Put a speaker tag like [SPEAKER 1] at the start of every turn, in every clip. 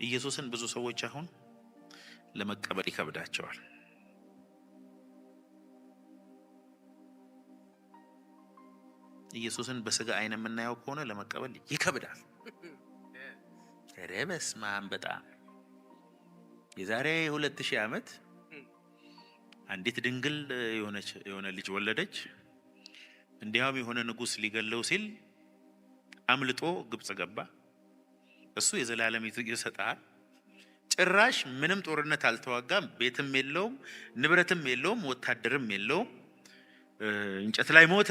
[SPEAKER 1] ኢየሱስን ብዙ ሰዎች አሁን ለመቀበል ይከብዳቸዋል። ኢየሱስን በስጋ አይን የምናየው ከሆነ ለመቀበል ይከብዳል። በስመ አብ በጣም የዛሬ 2000 ዓመት አንዲት ድንግል የሆነ ልጅ ወለደች። እንዲያውም የሆነ ንጉስ ሊገለው ሲል አምልጦ ግብጽ ገባ። እሱ የዘላለም ይሰጣል። ጭራሽ ምንም ጦርነት አልተዋጋም። ቤትም የለውም፣ ንብረትም የለውም፣ ወታደርም የለውም። እንጨት ላይ ሞተ፣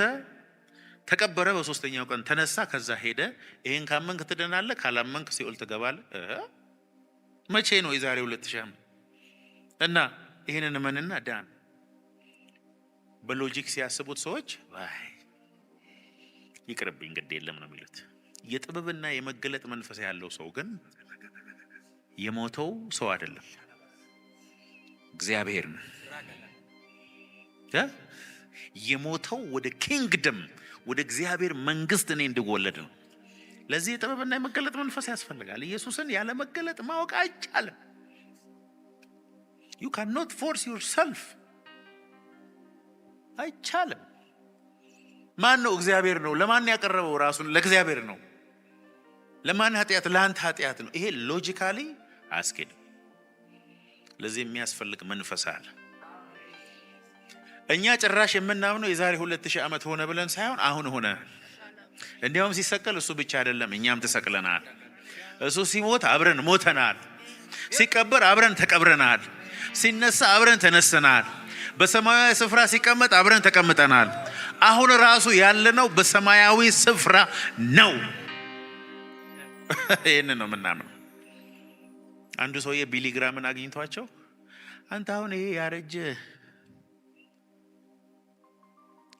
[SPEAKER 1] ተቀበረ። በሶስተኛው ቀን ተነሳ፣ ከዛ ሄደ። ይሄን ካመንክ ትድናለህ፣ ካላመንክ ሲኦል ትገባለህ። መቼ ነው? የዛሬ 2000 ዓመት እና ይሄንን መንና ዳን። በሎጂክ ሲያስቡት ሰዎች ዋይ ይቅርብኝ ግድ የለም ነው የሚሉት። የጥበብና የመገለጥ መንፈስ ያለው ሰው ግን የሞተው ሰው አይደለም፣ እግዚአብሔር ነው። የሞተው ወደ ኪንግደም ወደ እግዚአብሔር መንግስት እኔ እንድወለድ ነው። ለዚህ የጥበብና የመገለጥ መንፈስ ያስፈልጋል። ኢየሱስን ያለ መገለጥ ማወቅ አይቻልም። you cannot force yourself አይቻልም። ማን ነው? እግዚአብሔር ነው። ለማን ያቀረበው? ራሱን ለእግዚአብሔር ነው። ለማን ኃጢአት? ለአንተ ኃጢአት ነው። ይሄ ሎጂካሊ አያስኬድም። ለዚህ የሚያስፈልግ መንፈስ አለ። እኛ ጭራሽ የምናምነው የዛሬ 2000 ዓመት ሆነ ብለን ሳይሆን አሁን ሆነ። እንዲያውም ሲሰቀል እሱ ብቻ አይደለም፣ እኛም ተሰቅለናል። እሱ ሲሞት አብረን ሞተናል። ሲቀበር አብረን ተቀብረናል። ሲነሳ አብረን ተነስተናል። በሰማያዊ ስፍራ ሲቀመጥ አብረን ተቀምጠናል። አሁን ራሱ ያለነው በሰማያዊ ስፍራ ነው። ይሄን ነው የምናምነው። አንዱ ሰውዬ ቢሊግራምን አግኝቷቸው አንተ አሁን ይሄ ያረጀ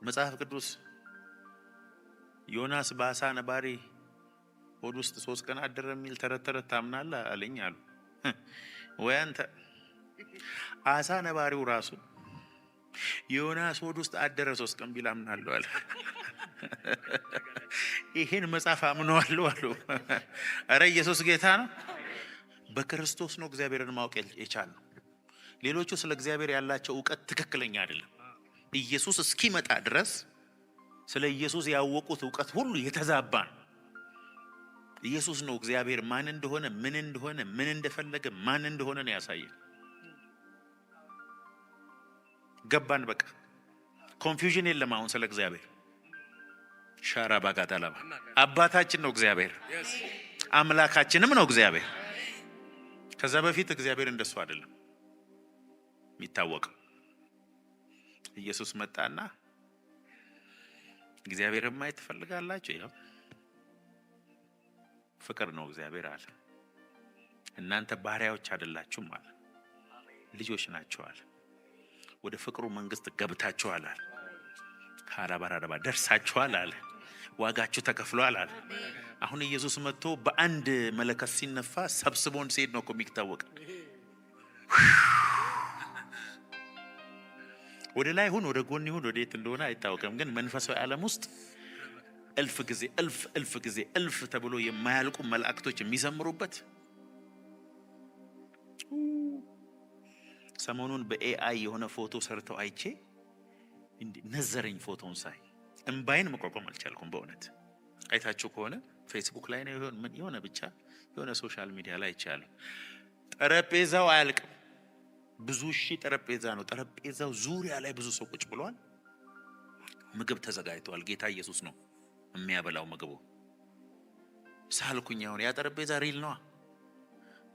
[SPEAKER 1] መጽሐፍ ቅዱስ ዮናስ በአሳ ነባሪ ሆድ ውስጥ 3 ቀን አደረ የሚል ተረት ታምናለህ አለኝ አሉ። ወይ አንተ አሳ ነባሪው ራሱ ዮናስ ሆድ ውስጥ አደረ 3 ቀን ቢል አምናለሁ አለ። ይሄን መጽሐፍ አምነዋለሁ አሉ። አረ ኢየሱስ ጌታ ነው። በክርስቶስ ነው እግዚአብሔርን ማወቅ የቻልነው። ሌሎቹ ስለ እግዚአብሔር ያላቸው ዕውቀት ትክክለኛ አይደለም። ኢየሱስ እስኪመጣ ድረስ ስለ ኢየሱስ ያወቁት ዕውቀት ሁሉ የተዛባ ነው። ኢየሱስ ነው እግዚአብሔር ማን እንደሆነ ምን እንደፈለገ ማን እንደሆነ ነው ያሳየን። ገባን። በቃ ኮንፊውዥን የለም አሁን ስለ እግዚአብሔር። ሻራ ባጋዳላባ አባታችን ነው እግዚአብሔር፣ አምላካችንም ነው እግዚአብሔር። ከዛ በፊት እግዚአብሔር እንደሱ አይደለም የሚታወቀው። ኢየሱስ መጣና እግዚአብሔርን ማየት ትፈልጋላችሁ? ያው ፍቅር ነው እግዚአብሔር አለ። እናንተ ባሪያዎች አይደላችሁም አለ፣ ልጆች ናችሁ አለ። ወደ ፍቅሩ መንግስት ገብታችኋል አለ። ካራባራባ ደርሳችኋል አለ። ዋጋችሁ ተከፍሏል አለ። አሁን ኢየሱስ መጥቶ በአንድ መለከት ሲነፋ ሰብስቦን ሲሄድ ነው እኮ የሚታወቅ። ወደ ላይ ይሁን ወደ ጎን ይሁን ወደ የት እንደሆነ አይታወቅም። ግን መንፈሳዊ ዓለም ውስጥ እልፍ ጊዜ ተብሎ የማያልቁ መላእክቶች የሚዘምሩበት። ሰሞኑን በኤአይ የሆነ ፎቶ ሰርተው አይቼ እንዴ ነዘረኝ። ፎቶውን ሳይ እምባይን መቋቋም አልቻልኩም። በእውነት አይታችሁ ከሆነ ፌስቡክ ላይ ነው የሆነ ብቻ የሆነ ሶሻል ሚዲያ ላይ አይቻለሁ። ጠረጴዛው አያልቅም። ብዙ ሺህ ጠረጴዛ ነው። ጠረጴዛው ዙሪያ ላይ ብዙ ሰው ቁጭ ብሏል። ምግብ ተዘጋጅቷል። ጌታ ኢየሱስ ነው የሚያበላው ምግቡ። ሳልኩኝ አሁን ያ ጠረጴዛ ሪል ነው።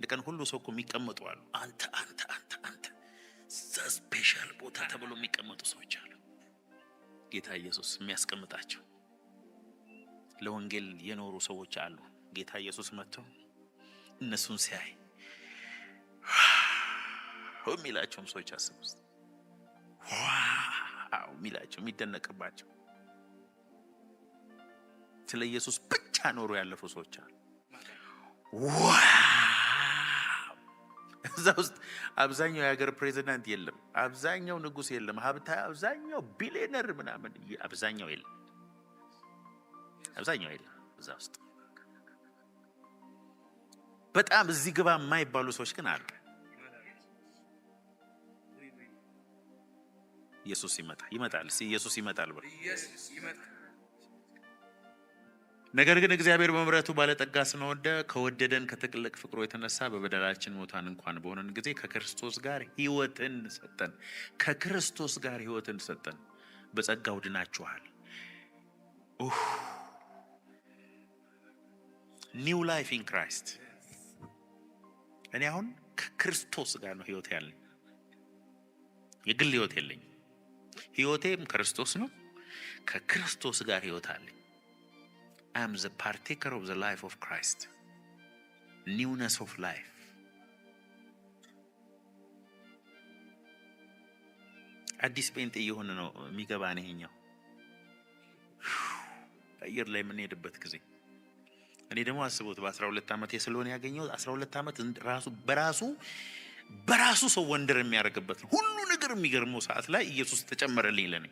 [SPEAKER 1] ለቀን ሁሉ ሰው እኮ የሚቀመጡ አሉ። አንተ ስፔሻል ቦታ ተብሎ የሚቀመጡ ሰዎች አሉ። ጌታ ኢየሱስ የሚያስቀምጣቸው ለወንጌል የኖሩ ሰዎች አሉ። ጌታ ኢየሱስ መጥቶ እነሱን ሲያይ የሚላቸውም ሰዎች አስቡት። ዋው የሚላቸው የሚደነቅባቸው ስለ ኢየሱስ ብቻ ኖሮ ያለፉ ሰዎች አሉ። ዋው እዛ ውስጥ አብዛኛው የሀገር ፕሬዚዳንት የለም፣ አብዛኛው ንጉስ የለም፣ ሀብታ አብዛኛው ቢሊየነር ምናምን አብዛኛው የለም እዛ ውስጥ። በጣም እዚህ ግባ የማይባሉ ሰዎች ግን አሉ። ኢየሱስ ይመጣል። ኢየሱስ ይመጣል ብሎ ነገር ግን እግዚአብሔር በምሕረቱ ባለጠጋ ስለሆነ ከወደደን ከትልቅ ፍቅሩ የተነሳ በበደላችን ሙታን እንኳን በሆነን ጊዜ ከክርስቶስ ጋር ሕይወትን ሰጠን። ከክርስቶስ ጋር ሕይወትን ሰጠን። በጸጋው ድናችኋል። ኒው ላይፍ ኢን ክራይስት። እኔ አሁን ከክርስቶስ ጋር ነው ሕይወት ያለኝ። የግል ሕይወት የለኝም። ሕይወቴም ክርስቶስ ነው። ከክርስቶስ ጋር ሕይወት አለኝ። I am the partaker of the life of Christ. Newness of life. አዲስ ጴንጤ የሆነ ነው የሚገባን ይሄኛው አየር ላይ የምንሄድበት ጊዜ። እኔ ደግሞ አስቡት በ12 ዓመት ስለሆነ ያገኘው 12 ዓመት በራሱ ሰው ወንደር የሚያደርግበት ነው። ሁሉ ነገር የሚገርመው ሰዓት ላይ ኢየሱስ ተጨመረልኝ ለኔ።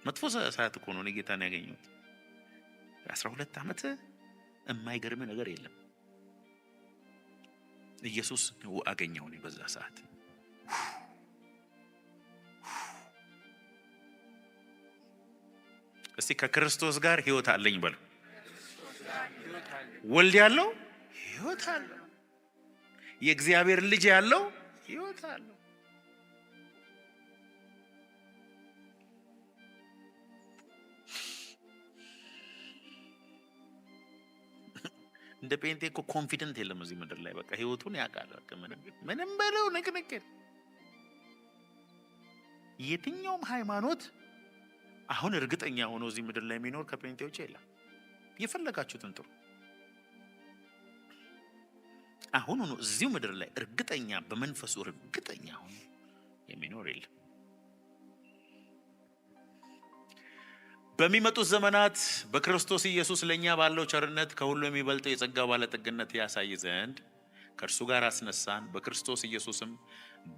[SPEAKER 1] መጥፎ ሰዓት እኮ ነው እኔ ጌታን ያገኘሁት። 12 ዓመት የማይገርም ነገር የለም። ኢየሱስ አገኘው እኔ በዛ ሰዓት። እስቲ ከክርስቶስ ጋር ሕይወት አለኝ በሉ። ወልድ ያለው ሕይወት አለው። የእግዚአብሔር ልጅ ያለው ሕይወት አለው። እንደ ጴንጤ እኮ ኮንፊደንት የለም እዚህ ምድር ላይ። በቃ ሕይወቱን ያውቃል። በቃ ምንም በለው ንቅንቅ። የትኛውም ሃይማኖት አሁን እርግጠኛ ሆኖ እዚህ ምድር ላይ የሚኖር ከጴንጤዎች የለም። የፈለጋችሁትን ጥሩ። አሁን ሆኖ እዚሁ ምድር ላይ እርግጠኛ በመንፈሱ እርግጠኛ ሆኖ የሚኖር የለም። በሚመጡት ዘመናት በክርስቶስ ኢየሱስ ለኛ ባለው ቸርነት ከሁሉ የሚበልጠው የጸጋው ባለጠግነት ያሳይ ዘንድ ከእርሱ ጋር አስነሳን። በክርስቶስ ኢየሱስም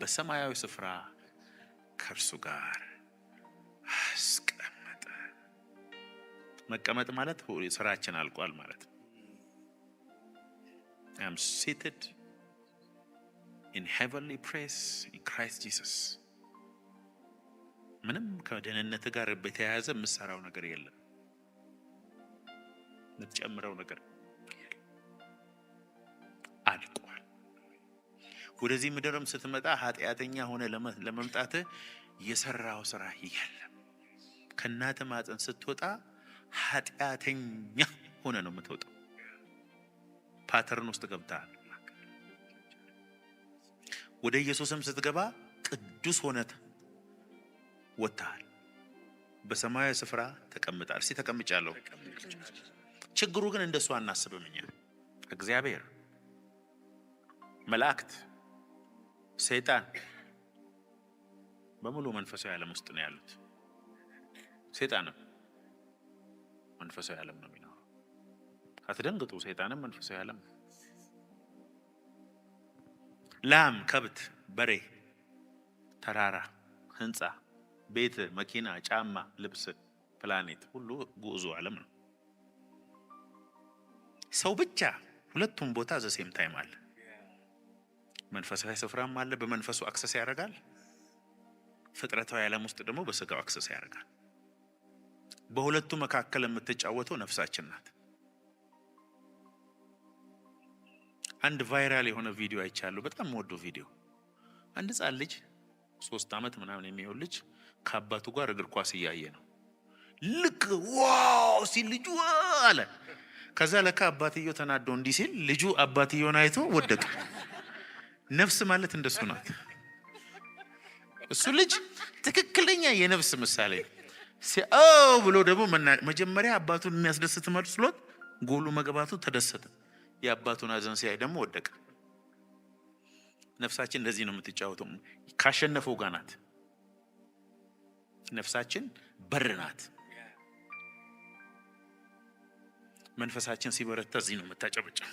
[SPEAKER 1] በሰማያዊ ስፍራ ከእርሱ ጋር አስቀመጠ። መቀመጥ ማለት ስራችን አልቋል ማለት ነው። I am seated in heavenly place in Christ Jesus. ምንም ከደህንነት ጋር በተያያዘ የምሰራው ነገር የለም። የምትጨምረው ነገር አልቋል። ወደዚህ ምድርም ስትመጣ ኃጢአተኛ ሆነ ለመምጣት የሰራው ስራ የለም። ከእናት ማህፀን ስትወጣ ኃጢአተኛ ሆነ ነው የምትወጣው። ፓተርን ውስጥ ገብተሃል። ወደ ኢየሱስም ስትገባ ቅዱስ ሆነ ወጣል። በሰማያዊ ስፍራ ተቀምጣል። እስቲ ተቀምጫለሁ። ችግሩ ግን እንደሱ አናስብም እኛ። እግዚአብሔር፣ መላእክት፣ ሰይጣን በሙሉ መንፈሳዊ ዓለም ውስጥ ነው ያሉት። ሰይጣንም መንፈሳዊ ዓለም ነው የሚኖረው። አትደንግጡ። ሰይጣንም መንፈሳዊ ዓለም ነው። ላም፣ ከብት፣ በሬ፣ ተራራ፣ ህንፃ፣ ቤት፣ መኪና፣ ጫማ፣ ልብስ፣ ፕላኔት ሁሉ ጉዞ ዓለም ነው። ሰው ብቻ ሁለቱም ቦታ ዘሴም ታይም አለ። መንፈሳዊ ስፍራም አለ፣ በመንፈሱ አክሰስ ያደርጋል። ፍጥረታዊ ዓለም ውስጥ ደግሞ በስጋው አክሰስ ያደርጋል። በሁለቱ መካከል የምትጫወተው ነፍሳችን ናት። አንድ ቫይራል የሆነ ቪዲዮ አይቻለሁ። በጣም ወደው ቪዲዮ። አንድ ህፃን ልጅ 3 ዓመት ምናምን የሚሆን ልጅ ከአባቱ ጋር እግር ኳስ እያየ ነው። ልክ ዋው ሲል ልጁ አለ። ከዛ ለካ አባትየው ተናዶ እንዲህ ሲል ልጁ አባትየውን አይቶ ወደቀ። ነፍስ ማለት እንደሱ ናት። እሱ ልጅ ትክክለኛ የነፍስ ምሳሌ ሲአው ብሎ ደግሞ መጀመሪያ አባቱን የሚያስደስት መስሎት ጎሉ መግባቱ ተደሰተ። የአባቱን አዘን ሲያይ ደግሞ ወደቀ። ነፍሳችን እንደዚህ ነው የምትጫወተው። ካሸነፈው ጋር ናት። ነፍሳችን በር ናት። መንፈሳችን ሲበረታ እዚህ ነው የምታጨበጨው።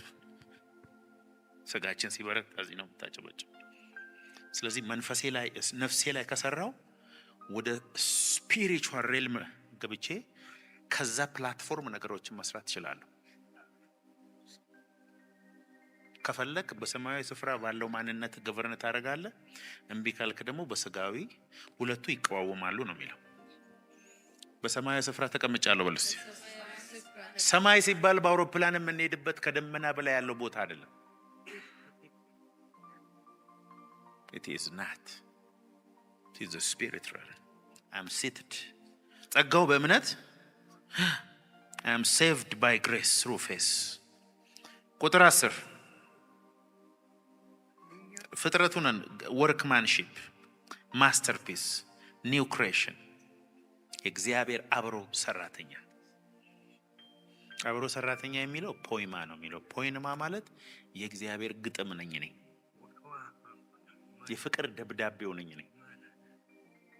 [SPEAKER 1] ስጋችን ሲበረታ እዚህ ነው የምታጨበጨው። ስለዚህ ነፍሴ ላይ ከሰራው ወደ ስፒሪቹዋል ሬልም ገብቼ ከዛ ፕላትፎርም ነገሮችን መስራት እችላለሁ። ከፈለክ በሰማያዊ ስፍራ ባለው ማንነት ገቨርን ታደርጋለህ። እምቢ ካልክ ደግሞ በስጋዊ ሁለቱ ይቀዋወማሉ ነው የሚለው። በሰማያዊ ስፍራ ተቀምጫለሁ በል እስቲ። ሰማይ ሲባል በአውሮፕላን የምንሄድበት ከደመና በላይ ያለው ቦታ አይደለም። it is not, it is the spirit realm. I am seated. ጸጋው በእምነት I am saved by grace through faith. ቁጥር 10 ፍጥረቱን workmanship, masterpiece, new creation የእግዚአብሔር አብሮ ሰራተኛ። አብሮ ሰራተኛ የሚለው ፖይማ ነው የሚለው። ፖይማ ማለት የእግዚአብሔር ግጥም ነኝ ነኝ፣ የፍቅር ደብዳቤው ነኝ ነኝ።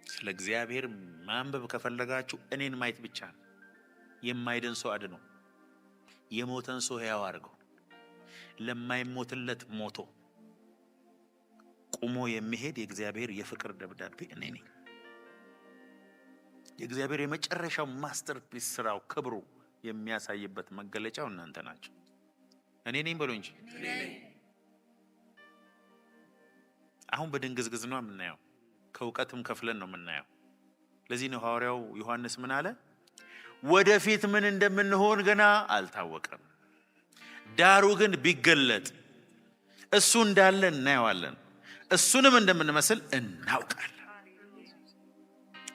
[SPEAKER 1] ስለ እግዚአብሔር ማንበብ ከፈለጋችሁ እኔን ማየት ብቻ ነው። የማይድን ሰው አድነው፣ የሞተን ሰው ሕያው አድርገው፣ ለማይሞትለት ሞቶ ቁሞ የሚሄድ የእግዚአብሔር የፍቅር ደብዳቤ እኔ ነኝ። የእግዚአብሔር የመጨረሻው ማስተርፒስ ስራው ክብሩ የሚያሳይበት መገለጫው እናንተ ናችሁ። እኔ ነኝ በሉ እንጂ። አሁን በድንግዝግዝ ነው የምናየው፣ ከእውቀትም ከፍለን ነው የምናየው። ለዚህ ነው ሐዋርያው ዮሐንስ ምን አለ? ወደፊት ምን እንደምንሆን ገና አልታወቀም፣ ዳሩ ግን ቢገለጥ እሱ እንዳለ እናየዋለን፣ እሱንም እንደምንመስል እናውቃለን።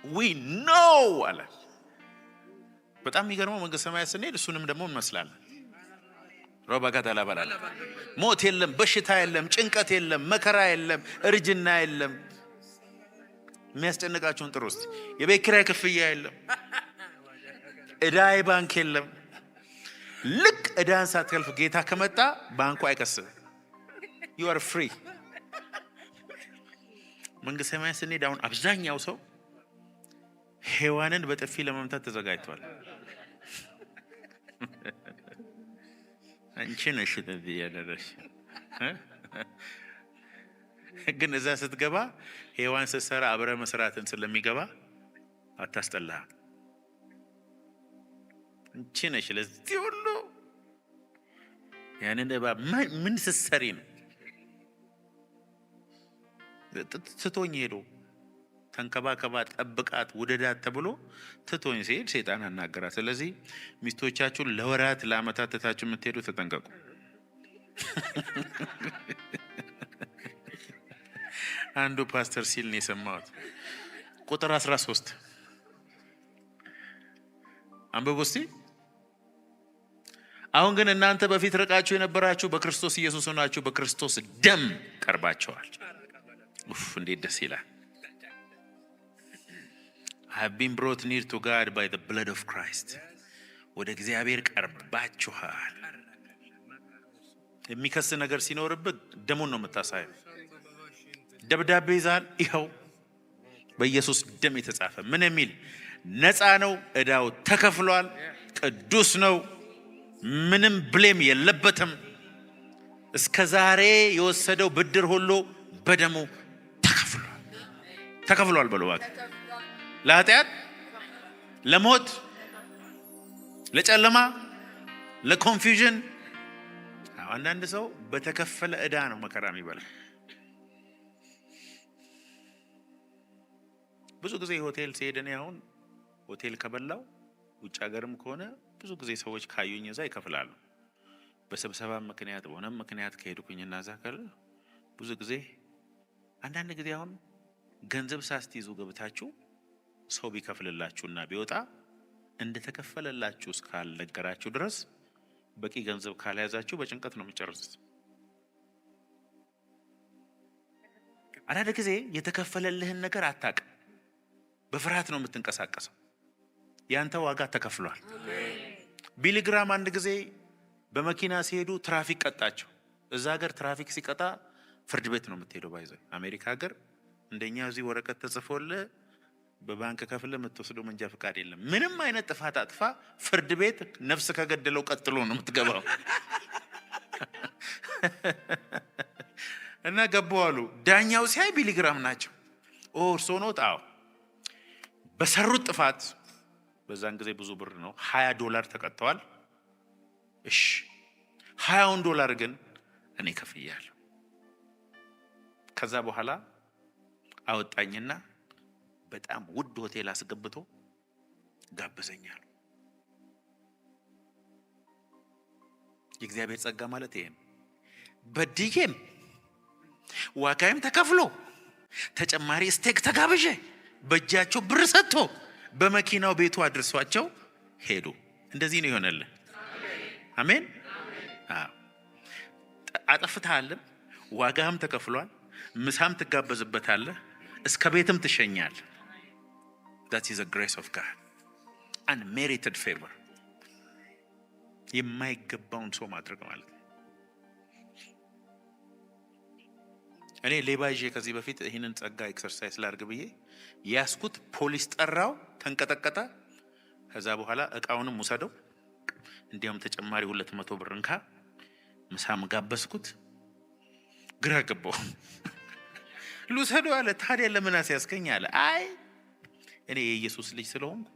[SPEAKER 1] we know አለ። በጣም የሚገርመው መንግስተ ሰማያት ስንሄድ እሱንም ደግሞ እንመስላለን። ሮባጋታ ላባላላ ሞት የለም፣ በሽታ የለም፣ ጭንቀት የለም፣ መከራ የለም፣ እርጅና የለም። የሚያስጨንቃችሁን ጥሩ እስቲ። የቤት ኪራይ ክፍያ የለም፣ ዕዳይ ባንክ የለም። ልክ ዕዳን ሳትከፍል ጌታ ከመጣ ባንኩ አይከስም። you are free። መንግስተ ሰማያት ስንሄድ አሁን አብዛኛው ሰው ሔዋንን በጥፊ ለመምታት ተዘጋጅቷል። አንቺ ነሽ እንደዚህ ያደረሽ። ግን እዛ ስትገባ ሔዋን ስትሰራ አብረ መስራትን ስለሚገባ አታስጠላህ። አንቺ ነሽ ለዚህ ሁሉ ያንን ምን ስትሰሪ ነው? ትቶኝ ሄዶ ተንከባከባ ጠብቃት ውደዳት ተብሎ ትቶኝ ሲሄድ ሰይጣን አናገራት። ስለዚህ ሚስቶቻችሁን ለወራት ለአመታት ትታችሁ የምትሄዱ ተጠንቀቁ። አንዱ ፓስተር ሲል ነው የሰማሁት። ቁጥር 13 አንብቡ እስቲ። አሁን ግን እናንተ በፊት ርቃችሁ የነበራችሁ በክርስቶስ ኢየሱስ ሆናችሁ በክርስቶስ ደም ቀርባችኋል። እንዴት ደስ ይላል! have been brought near to God by the blood of Christ. ወደ እግዚአብሔር ቀርባችኋል። የሚከስ ነገር ሲኖርብህ ደሙን ነው የምታሳየው። ደብዳቤ ይዛል፣ ይኸው በኢየሱስ ደም የተጻፈ ምን የሚል ነፃ ነው፣ ዕዳው ተከፍሏል፣ ቅዱስ ነው፣ ምንም ብሌም የለበትም። እስከ ዛሬ የወሰደው ብድር ሁሉ በደሙ ተከፍሏል በሉ እባክህ። ለኃጢአት፣ ለሞት፣ ለጨለማ፣ ለኮንፊውዥን። አንዳንድ ሰው በተከፈለ ዕዳ ነው መከራ የሚበላ። ብዙ ጊዜ ሆቴል ሲሄድ እኔ አሁን ሆቴል ከበላው ውጭ ሀገርም ከሆነ ብዙ ጊዜ ሰዎች ካዩኝ እዛ ይከፍላሉ። በስብሰባ ምክንያት በሆነም ምክንያት ከሄድኩኝና እዛ ካለ ብዙ ጊዜ አንዳንድ ጊዜ አሁን ገንዘብ ሳትይዙ ገብታችሁ ሰው ቢከፍልላችሁና ቢወጣ እንደተከፈለላችሁ እስካልነገራችሁ ድረስ በቂ ገንዘብ ካልያዛችሁ በጭንቀት ነው የሚጨርሱት። አንዳንድ ጊዜ የተከፈለልህን ነገር አታውቅም፣ በፍርሃት ነው የምትንቀሳቀሰው። ያንተ ዋጋ ተከፍሏል። ቢሊግራም አንድ ጊዜ በመኪና ሲሄዱ ትራፊክ ቀጣቸው። እዛ ሀገር ትራፊክ ሲቀጣ ፍርድ ቤት ነው የምትሄደው። ባይዘ አሜሪካ ሀገር እንደኛ እዚህ ወረቀት ተጽፎልህ በባንክ ከፍለ የምትወስደው መንጃ ፍቃድ የለም። ምንም አይነት ጥፋት አጥፋ ፍርድ ቤት ነፍስ ከገደለው ቀጥሎ ነው የምትገባው። እና ገባዋሉ። ዳኛው ሲያይ ቢሊግራም ናቸው። እርሶ ነው ጣው በሰሩት ጥፋት በዛን ጊዜ ብዙ ብር ነው $20 ተቀጥተዋል። እሺ $20 ግን እኔ ከፍያለሁ። ከዛ በኋላ አወጣኝና በጣም ውድ ሆቴል አስገብቶ ጋበዘኛል። የእግዚአብሔር ጸጋ ማለት ይሄ ነው። በድዬም ዋጋዬም ተከፍሎ ተጨማሪ ስቴክ ተጋብዤ በእጃቸው ብር ሰጥቶ በመኪናው ቤቱ አድርሷቸው ሄዱ። እንደዚህ ነው ይሆነልህ። አሜን። አጠፍተሃልም፣ ዋጋህም ተከፍሏል፣ ምሳም ትጋበዝበታለህ፣ እስከ ቤትም ትሸኛል። that is a grace of God, unmerited favor። የማይገባውን ሰው ማድረግ ማለት ነው። እኔ ሌባ ይዤ ከዚህ በፊት ይህንን ጸጋ ኤክሰርሳይዝ ላድርግ ብዬ ያስኩት ፖሊስ ጠራው፣ ተንቀጠቀጠ። ከዛ በኋላ እቃውንም ውሰደው፣ እንዲያውም ተጨማሪ 200 ብር እንካ፣ ምሳም ጋበዝኩት። ግራ ገባው። ልውሰደው አለ። ታዲያ ለምን አስያዝከኝ አለ። አይ እኔ የኢየሱስ ልጅ ስለሆንኩ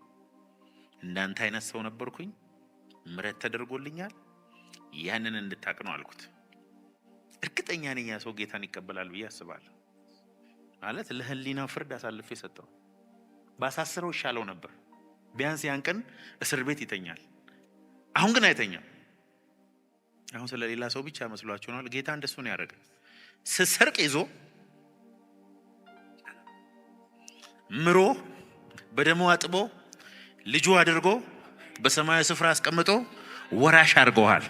[SPEAKER 1] እንዳንተ አይነት ሰው ነበርኩኝ፣ ምሕረት ተደርጎልኛል፣ ያንን እንድታቅ ነው አልኩት። እርግጠኛ ነኝ ያ ሰው ጌታን ይቀበላል ብዬ አስባለሁ። ማለት ለህሊና ፍርድ አሳልፌ ሰጠው። ባሳስረው ይሻለው ነበር። ቢያንስ ያን ቀን እስር ቤት ይተኛል። አሁን ግን አይተኛም። አሁን ስለሌላ ሰው ብቻ መስሏችሁ ነው። ጌታ እንደሱ ነው ያደረገ። ስሰርቅ ይዞ ምሮ በደሙ አጥቦ ልጁ አድርጎ በሰማያዊ ስፍራ አስቀምጦ ወራሽ አድርገዋል።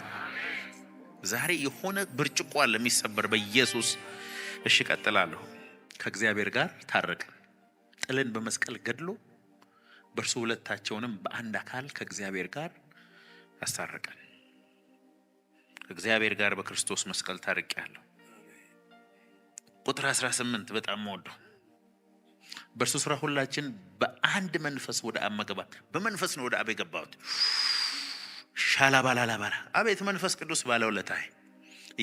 [SPEAKER 1] ዛሬ የሆነ ብርጭቆ አለ የሚሰበር በኢየሱስ። እሺ ቀጥላለሁ። ከእግዚአብሔር ጋር ታረቀ፣ ጥልን በመስቀል ገድሎ በእርሱ ሁለታቸውንም በአንድ አካል ከእግዚአብሔር ጋር አስታረቀን። ከእግዚአብሔር ጋር በክርስቶስ መስቀል ታርቄያለሁ። ቁጥር 18 በጣም ወደው በእርሱ ስራ ሁላችን በአንድ መንፈስ ወደ አብ መግባት። በመንፈስ ነው ወደ አብ የገባሁት። ሻላባላላባላ አቤት መንፈስ ቅዱስ ባለውለታዬ።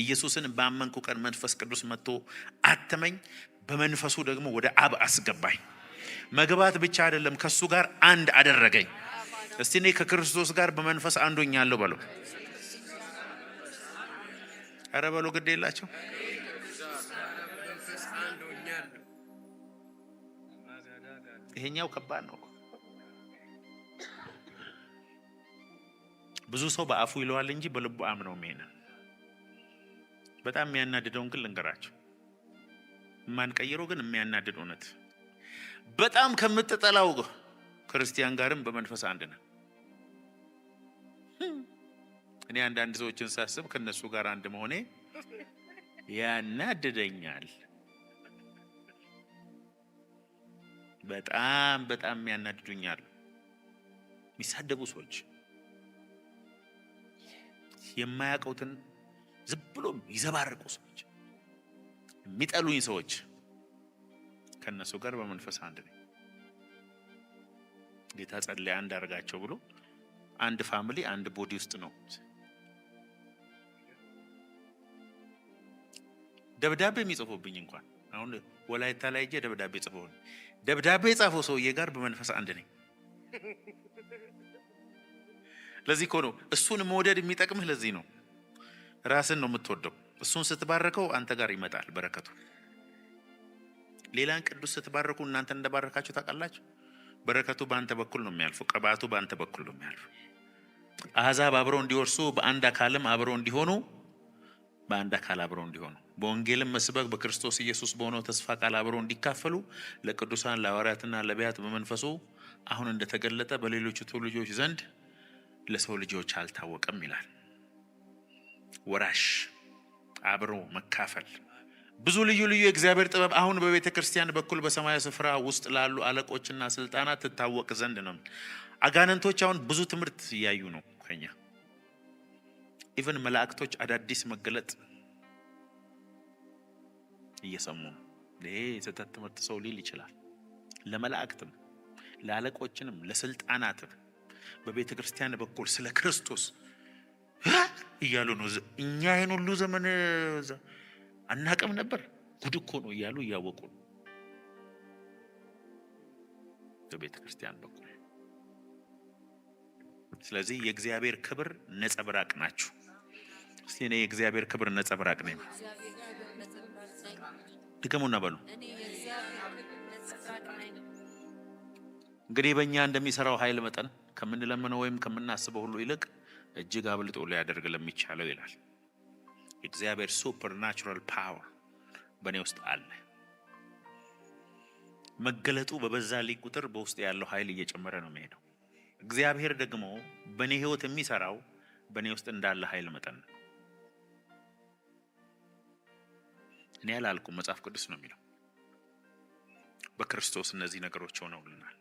[SPEAKER 1] ኢየሱስን ባመንኩ ቀን መንፈስ ቅዱስ መጥቶ አተመኝ፣ በመንፈሱ ደግሞ ወደ አብ አስገባኝ። መግባት ብቻ አይደለም ከሱ ጋር አንድ አደረገኝ። እስቲ እኔ ከክርስቶስ ጋር በመንፈስ አንድ ሆኛለሁ በሉ። ኧረ በሉ ግድ የላቸው። ይሄኛው ከባድ ነው። ብዙ ሰው በአፉ ይለዋል እንጂ በልቡ አምነው ነው። በጣም የሚያናድደውን ግን ልንገራቸው። የማንቀይረው ግን የሚያናድድ እውነት፣ በጣም ከምትጠላው ክርስቲያን ጋርም በመንፈስ አንድ ነን። እኔ አንዳንድ ሰዎችን ሳስብ ከነሱ ጋር አንድ መሆኔ ያናድደኛል። በጣም በጣም ያናድዱኛል። የሚሳደቡ ሰዎች፣ የማያውቁትን ዝም ብሎ ይዘባርቁ ሰዎች፣ የሚጠሉኝ ሰዎች ከነሱ ጋር በመንፈስ አንድ ነኝ። ጌታ ጸልይ አንድ አድርጋቸው ብሎ አንድ ፋሚሊ አንድ ቦዲ ውስጥ ነው። ደብዳቤ የሚጽፉብኝ እንኳን አሁን ወላይታ ላይ እጄ ደብዳቤ ጽፈው ደብዳቤ የጻፈው ሰውዬ ጋር በመንፈስ አንድ ነኝ። ለዚህ እኮ ነው እሱን መውደድ የሚጠቅምህ። ለዚህ ነው ራስን ነው የምትወደው። እሱን ስትባረከው አንተ ጋር ይመጣል በረከቱ። ሌላን ቅዱስ ስትባረኩ እናንተ እንደባረካችሁ ታውቃላችሁ። በረከቱ በአንተ በኩል ነው የሚያልፈው። ቅባቱ በአንተ በኩል ነው የሚያልፈው። አሕዛብ አብረው እንዲወርሱ በአንድ አካልም አብረው እንዲሆኑ በአንድ አካል አብረው እንዲሆኑ በወንጌልም መስበክ በክርስቶስ ኢየሱስ በሆነው ተስፋ ቃል አብረው እንዲካፈሉ ለቅዱሳን ለሐዋርያትና ለነቢያት በመንፈሱ አሁን እንደተገለጠ በሌሎቹ ትውልዶች ዘንድ ለሰው ልጆች አልታወቀም ይላል። ወራሽ አብሮ መካፈል ብዙ ልዩ ልዩ የእግዚአብሔር ጥበብ አሁን በቤተ ክርስቲያን በኩል በሰማያዊ ስፍራ ውስጥ ላሉ አለቆችና ስልጣናት ትታወቅ ዘንድ ነው። አጋንንቶች አሁን ብዙ ትምህርት እያዩ ነው ከኛ። ኢቨን መላእክቶች አዳዲስ መገለጥ እየሰሙ ነው። ይሄ የስህተት ትምህርት ሰው ሊል ይችላል። ለመላእክትም ለአለቆችንም ለስልጣናትም በቤተ ክርስቲያን በኩል ስለ ክርስቶስ እያሉ ነው። እኛ ይሄን ሁሉ ዘመን አናቀም ነበር፣ ጉድ እኮ ነው እያሉ እያወቁ ነው በቤተ ክርስቲያን በኩል። ስለዚህ የእግዚአብሔር ክብር ነጸብራቅ ናችሁ። እስቲ እኔ የእግዚአብሔር ክብር ነጸብራቅ ነኝ። ድገሙና በሉ። እንግዲህ በእኛ እንደሚሰራው ኃይል መጠን ከምንለምነው ወይም ከምናስበው ሁሉ ይልቅ እጅግ አብልጦ ሊያደርግ ለሚቻለው ይላል። እግዚአብሔር ሱፐርናቹራል ፓወር በእኔ ውስጥ አለ። መገለጡ በበዛልኝ ቁጥር በውስጥ ያለው ኃይል እየጨመረ ነው የሚሄደው። እግዚአብሔር ደግሞ በእኔ ህይወት የሚሰራው በእኔ ውስጥ እንዳለ ኃይል መጠን ነው። እኔ አላልኩም፣ መጽሐፍ ቅዱስ ነው የሚለው። በክርስቶስ እነዚህ ነገሮች ሆነውልናል።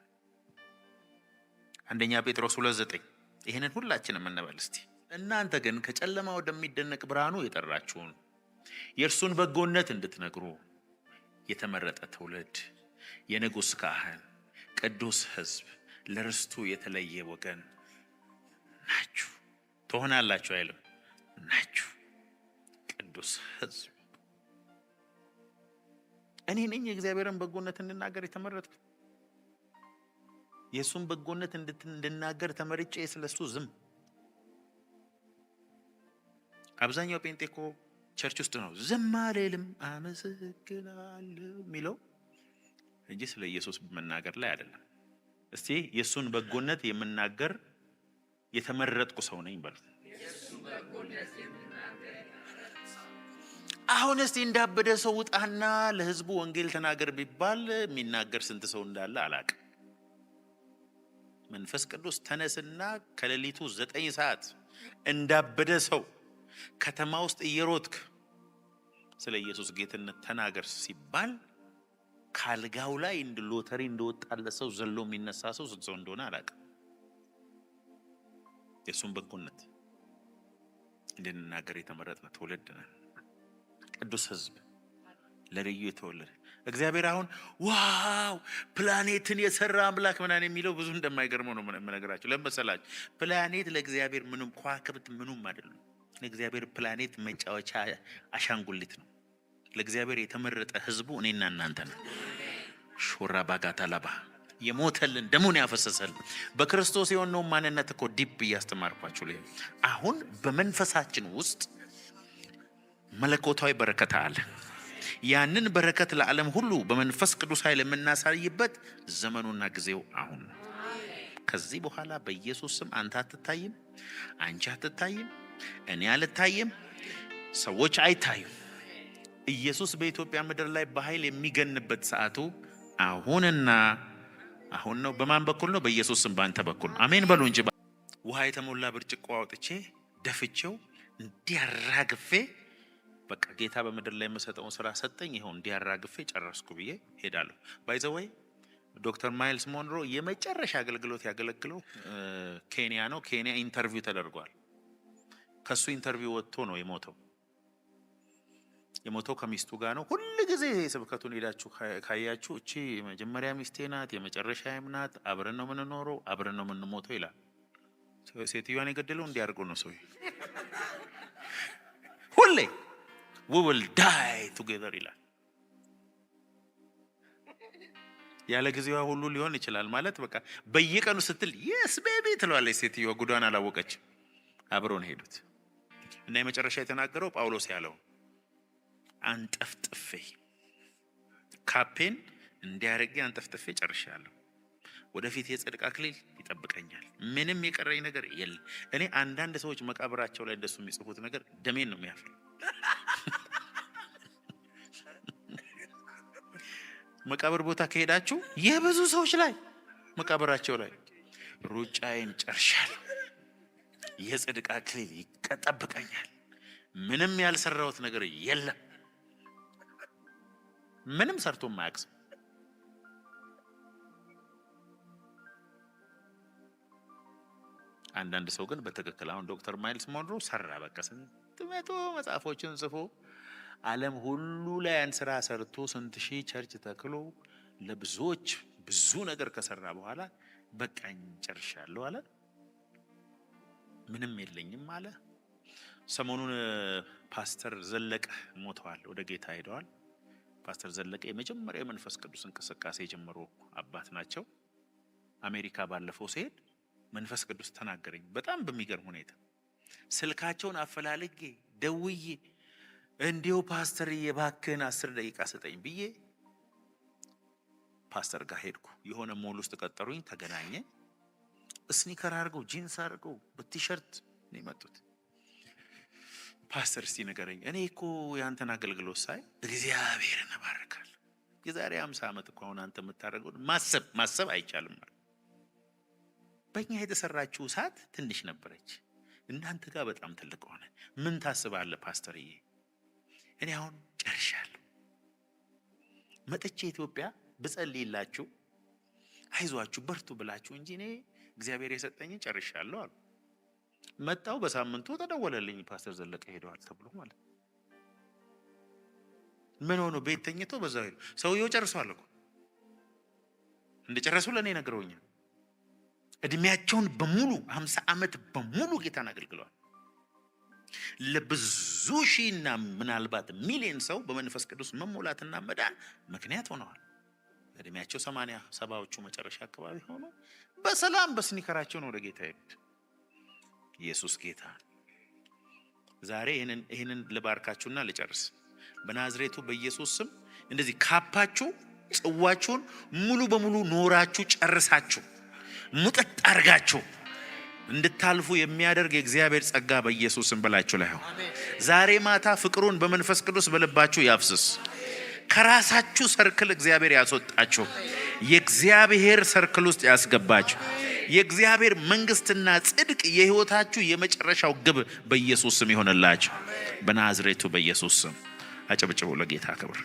[SPEAKER 1] አንደኛ ጴጥሮስ 2:9 ይሄንን ሁላችንም እንበል እስቲ። እናንተ ግን ከጨለማ ወደሚደነቅ ብርሃኑ የጠራችሁን የእርሱን በጎነት እንድትነግሩ የተመረጠ ትውልድ፣ የንጉሥ ካህን፣ ቅዱስ ሕዝብ፣ ለርስቱ የተለየ ወገን ናችሁ። ትሆናላችሁ አይልም፣ ናችሁ። ቅዱስ ሕዝብ። እኔ ነኝ የእግዚአብሔርን በጎነት እንድናገር የተመረጥኩ። የእሱን በጎነት እንድናገር ተመርጬ ስለሱ ዝም። አብዛኛው ጴንጤ እኮ ቸርች ውስጥ ነው ዝም አልልም አመሰግናለሁ የሚለው እንጂ ስለ ኢየሱስ መናገር ላይ አይደለም። እስቲ የእሱን በጎነት የምናገር የተመረጥኩ ሰው ነኝ በሉ። አሁን እስቲ እንዳበደ ሰው ውጣና ለህዝቡ ወንጌል ተናገር ቢባል የሚናገር ስንት ሰው እንዳለ አላቅም። መንፈስ ቅዱስ ተነስና ከሌሊቱ 9 ሰዓት እንዳበደ ሰው ከተማ ውስጥ እየሮጥክ ስለ ኢየሱስ ጌትነት ተናገር ሲባል ካልጋው ላይ እንደ ሎተሪ እንደወጣለ ሰው ዘሎ የሚነሳ ሰው ስንት ሰው እንደሆነ አላቅም። የሱን በጎነት እንድንናገር የተመረጥን ትውልድ ነን። ቅዱስ ሕዝብ፣ ለልዩ የተወለደ እግዚአብሔር። አሁን ዋው ፕላኔትን የሰራ አምላክ ምናምን የሚለው ብዙ እንደማይገርመው ነው የምነግራችሁ። ለምሳሌ ፕላኔት ለእግዚአብሔር ምንም ከዋክብት ምኑም አይደሉም። ለእግዚአብሔር ፕላኔት መጫወቻ አሻንጉሊት ነው። ለእግዚአብሔር የተመረጠ ህዝቡ እኔና እናንተ ነው። ሾራ ባጋታ ላባ የሞተልን ደሙን ያፈሰሰልን በክርስቶስ የሆነው ማንነት እኮ ዲፕ እያስተማርኳችሁ ላይ አሁን በመንፈሳችን ውስጥ መለኮታዊ በረከት አለ። ያንን በረከት ለዓለም ሁሉ በመንፈስ ቅዱስ ኃይል የምናሳይበት ዘመኑና ጊዜው አሁን ነው። ከዚህ በኋላ በኢየሱስ ስም አንተ አትታይም፣ አንቺ አትታይም፣ እኔ አልታይም፣ ሰዎች አይታዩም። ኢየሱስ በኢትዮጵያ ምድር ላይ በኃይል የሚገንበት ሰዓቱ አሁንና አሁን ነው። በማን በኩል ነው? በኢየሱስ ስም ባንተ በኩል አሜን በሉ እንጂ። ውሃ የተሞላ ብርጭቆ አውጥቼ ደፍቼው እንዲያራግፌ በቃ ጌታ በምድር ላይ የምሰጠውን ስራ ሰጠኝ፣ ይኸው እንዲያራግፌ ጨረስኩ ብዬ ሄዳለሁ። ባይዘወይ ዶክተር ማይልስ ሞንሮ የመጨረሻ አገልግሎት ያገለግለው ኬንያ ነው። ኬንያ ኢንተርቪው ተደርጓል። ከሱ ኢንተርቪው ወጥቶ ነው የሞተው። የሞተው ከሚስቱ ጋር ነው። ሁሉ ጊዜ ስብከቱን ሄዳችሁ ካያችሁ እቺ የመጀመሪያ ሚስቴ ናት፣ የመጨረሻዬም ናት፣ አብረን ነው የምንኖረው፣ አብረን ነው የምንሞተው ይላል። ሴትዮዋን የገደለው እንዲያርጉ ነው ሰው ሁሌ we will die together ይላል። ያለ ጊዜዋ ሁሉ ሊሆን ይችላል ማለት በቃ በየቀኑ ስትል yes baby ትለዋለች ሴትዮዋ። ጉዷን አላወቀች። አብረውን ሄዱት እና የመጨረሻ የተናገረው ጳውሎስ ያለው አንጠፍጥፌ ካፔን እንዲያረጋግጥ አንጠፍጥፌ ጨርሻለሁ። ወደፊት የጽድቅ አክሊል ይጠብቀኛል። ምንም የቀረኝ ነገር የለም። እኔ አንዳንድ ሰዎች መቃብራቸው ላይ እንደሱ የሚጽፉት ነገር ደሜን ነው የሚያፈል። መቃብር ቦታ ከሄዳችሁ የብዙ ሰዎች ላይ መቃብራቸው ላይ ሩጫዬን ጨርሻለሁ፣ የጽድቅ አክሊል ይጠብቀኛል፣ ምንም ያልሰራሁት ነገር የለም። ምንም ሰርቶ ማያክስ አንዳንድ ሰው ግን በትክክል አሁን ዶክተር ማይልስ ሞንሮ ሰራ። በቃ ስንት መቶ መጽሐፎችን ጽፎ ዓለም ሁሉ ላይ ያን ስራ ሰርቶ ስንት ሺህ ቸርች ተክሎ ለብዙዎች ብዙ ነገር ከሰራ በኋላ በቃኝ ጨርሻለሁ አለ። ምንም የለኝም አለ። ሰሞኑን ፓስተር ዘለቀ ሞተዋል፣ ወደ ጌታ ሄደዋል። ፓስተር ዘለቀ የመጀመሪያው መንፈስ ቅዱስ እንቅስቃሴ የጀመሩ አባት ናቸው። አሜሪካ ባለፈው ሲሄድ መንፈስ ቅዱስ ተናገረኝ በጣም በሚገርም ሁኔታ። ስልካቸውን አፈላልጌ ደውዬ እንዲሁ ፓስተር የባክህን 10 ደቂቃ ስጠኝ ብዬ ፓስተር ጋር ሄድኩ። የሆነ ሞል ውስጥ ቀጠሩኝ፣ ተገናኘ። ስኒከር አድርገው ጂንስ አድርገው በቲሸርት ነው የመጡት። ፓስተር እስቲ ንገረኝ፣ እኔ እኮ ያንተን አገልግሎት ሳይ እግዚአብሔርን እባርካለሁ። የዛሬ 50 ዓመት እኮ አሁን አንተ የምታደርገው ማሰብ አይቻልም ማለት። በእኛ የተሰራችው ሰዓት ትንሽ ነበረች፣ እናንተ ጋር በጣም ትልቅ ሆነ። ምን ታስባለህ ፓስተርዬ? እኔ አሁን ጨርሻለሁ። መጥቼ ኢትዮጵያ ብጸልይላችሁ አይዟችሁ በርቱ ብላችሁ እንጂ እኔ እግዚአብሔር የሰጠኝ ጨርሻለሁ አሉ። መጣው በሳምንቱ ተደወለልኝ፣ ፓስተር ዘለቀ ሄደዋል ተብሎ ማለት። ምን ሆኖ ቤት ተኝቶ በዛው ሄዱ። ሰውየው ጨርሷል እኮ እንደጨረሱ ለኔ ነግረውኛል። እድሜያቸውን በሙሉ 50 ዓመት በሙሉ ጌታን አገልግለዋል። ለብዙ ሺህና ምናልባት ሚሊዮን ሰው በመንፈስ ቅዱስ መሞላትና መዳን ምክንያት ሆነዋል። እድሜያቸው 80 70ዎቹ መጨረሻ አካባቢ ሆኖ በሰላም በስኒከራቸው ወደ ጌታ ሄዱት። ኢየሱስ ጌታ። ዛሬ ይሄንን ልባርካችሁና ልጨርስ። በናዝሬቱ በኢየሱስ ስም እንደዚህ ካፓችሁ ጽዋችሁን ሙሉ በሙሉ ኖራችሁ ጨርሳችሁ ሙጥጥ አርጋችሁ እንድታልፉ የሚያደርግ የእግዚአብሔር ጸጋ በኢየሱስ ስም በላችሁ ላይ ሆነ። ዛሬ ማታ ፍቅሩን በመንፈስ ቅዱስ በልባችሁ ያፍስስ። ከራሳችሁ ሰርክል እግዚአብሔር ያስወጣችሁ፣ የእግዚአብሔር ሰርክል ውስጥ ያስገባችሁ። የእግዚአብሔር መንግስትና ጽድቅ የህይወታችሁ የመጨረሻው ግብ በኢየሱስ ስም ይሆንላችሁ። በናዝሬቱ በኢየሱስ ስም አጨብጭቡ ለጌታ ክብር።